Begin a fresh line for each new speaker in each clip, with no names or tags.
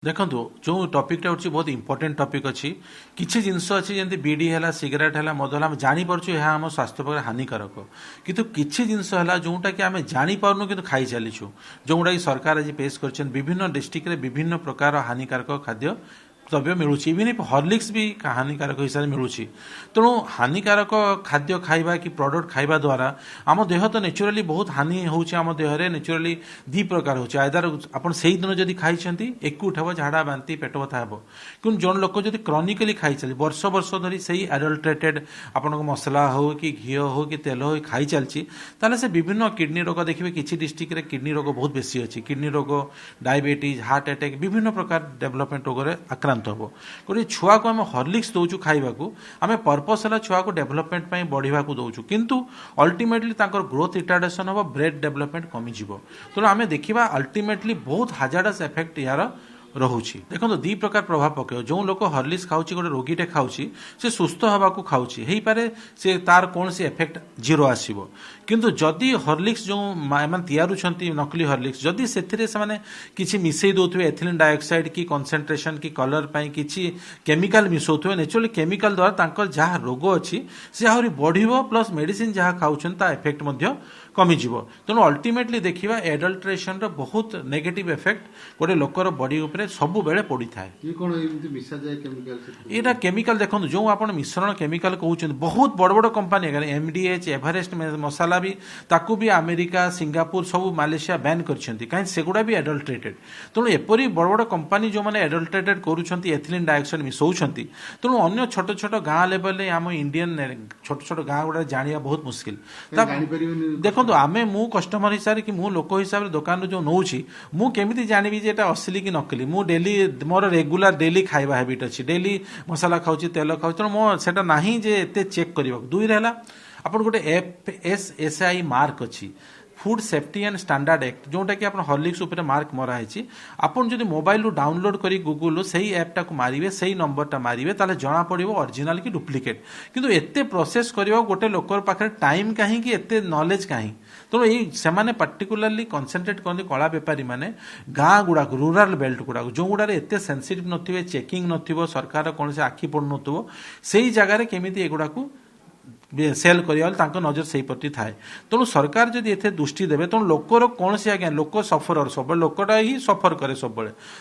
देखो जो टॉपिक टा बहुत इंपोर्टेंट टॉपिक अच्छी किसी जिनस अच्छी जमी बीडी है सिगरेट है मद है जापर यह आम स्वास्थ्य पक्ष हानिकारक किंतु किसी जिनस है जोटा कि आम जापरनु कि खाई चलीचु जोटा कि सरकार आज पेश कर विभिन्न डिस्ट्रिक्ट विभिन्न प्रकार हानिकारक खाद्य द्रव्य मिलूँ इवन हॉर्लिक्स भी हानिकारक हिसाब से मिलूँ तेणु हानिकारक खाद्य खाइबा कि प्रोडक्ट खाइबा द्वारा आम देह तो नेचुराली बहुत हानि होउछि आम देहरे नेचुराली दी प्रकार होउछि आइदर आपण सेही दिन जदि खाइछंती एक उठाबो झाड़ा बांती पेट बथा हेबो कि जन लोक जदि क्रॉनिकली खाई चली वर्ष वर्ष धरी सेही एडल्ट्रेटेड आपण मसला हो कि घी हो कि तेल हो खाई चलछि ताले से विभिन्न किडनी रोग देखिबे किछि डिस्ट्रिक्ट रे किडनी रोग बहुत बेसी अछि किडनी रोग डायबिटीज हार्ट अटैक विभिन्न प्रकार डेवलपमेंट रोग रे आक्रांत हम गोटे छुआ को आम हॉर्लिक्स दौचु खाइबा आम पर्पस है छुआ को डेवलपमेंट बढ़ा दौचु किंतु अल्टीमेटली ग्रोथ रिटार्डेशन हम ब्रेन डेवलपमेंट कमिज तेणु आम देखा अल्टीमेटली बहुत हाजार्डस इफेक्ट यार रहुछि देखो दी प्रकार प्रभाव पके जो लोक हॉर्लिक्स खाऊची गोटे रोगीटे खाऊची से सुस्थ हवा को खाऊची हेई पारे से तार कौन सी इफेक्ट जीरो आसीबो किंतु जदि हॉर्लिक्स जो माने तैयारुछंती नकली हॉर्लिक्स जदि सेथिरे से माने किछि मिसई दोथुवे एथिलीन डाइऑक्साइड की कंसंट्रेशन की कलर पई किछि केमिकल मिसौथुवे नेचुरली केमिकल द्वारा तांकर जहा रोग अछि से आहुरी बढ़िबो प्लस मेडिसिन जहा खाउछन ता इफेक्ट मध्य कमिजिव तेणु अल्टीमेटली देखिबा एडल्ट्रेशन रो बहुत नेगेटिव इफेक्ट गोटे लोकर बॉडी ऊपर सब बेले पड़ी थाए यहाँ केमिकल देखो जो आप मिश्रण केमिकल कहते बहुत बड़ बड़ कंपानी एमडीएच एवरेस्ट मसाला भी ताकू भी अमेरिका सिंगापुर सब मालेशिया बैन करछंती कहीं सेगुड़ा भी एडल्ट्रेटेड तेणु एपरी बड़ बड़ कंपानी जो मैंने एडल्ट्रेटेड करूछंती एथिलीन डाइऑक्साइड मिसौछंती तेणु अन्य छोट छोट गाँ लेवल आम इंडियन छोट छोट गाँ गुड़ा जानिया बहुत मुश्किल देखो आमे मु कस्टमर हिसाब से कि मु लोक हिसाब से दुकान जो नौची मु केमिति जानिबि जे एटा असली कि नकली मु डेली मोर रेगुलर डेली खाइबा हैबिट अछि डेली मसाला खाउची तेल खाउची तेणु मो सेटा नाही जे एते चेक करबा दुई रहला अपन गोटे एफएसएसआई मार्क अछि food safety and standard act जोटा कि आपन हॉर्लिक्स ऊपर मार्क मरा है आपन जदि मोबाइल डाउनलोड करी गूगल सही ऐपटा को मारिबे सही नंबरटा मारिबे ताले जना पड़िबो ओरिजिनल कि डुप्लिकेट किंतु एते प्रोसेस करबा गोटे लोकर पाखरे टाइम काहे कि एते नॉलेज काहे तेणु ये पर्टिकुलाली कनसेंट्रेट करते कला बेपारी मैंने गाँ गुड़ा रूराल बेल्ट गुड़ा जो गुड़ा एत सेंसिटिव नथिबे चेकिंग नथिबो सरकार कौन से आखि पड़ नथिबो सेही जगार केमिति एगुड़ा को सेल कर नजर से प्रति थाए तेणु सरकार जदि एथे दृष्टि देवे तेणु लोकर कौन से आज्ञा लोक सफर सब लोकटा ही सफर करे सब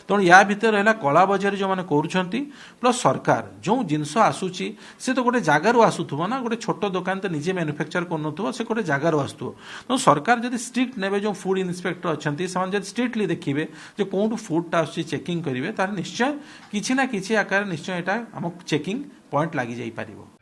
तेणु या भितर रहा कला बजारी जो मैंने करुँच प्लस सरकार जो जिनस आसूची से तो गोटे जगार आसुथो ना गोटे छोट दुकान तो निजे मैन्युफैक्चर कर से गोटे जगार आसुव तेणु सरकार जदि स्ट्रिक्ट ने जो फूड इन्स्पेक्टर अच्छा से स्ट्रिक्टली देखिए जो कौटू फूडटा आस चेकिंग करेंगे तार निश्चय किसी ना किसी आकार निश्चय यहाँ आम चेकिंग पॉइंट लगी जाई पारिबो।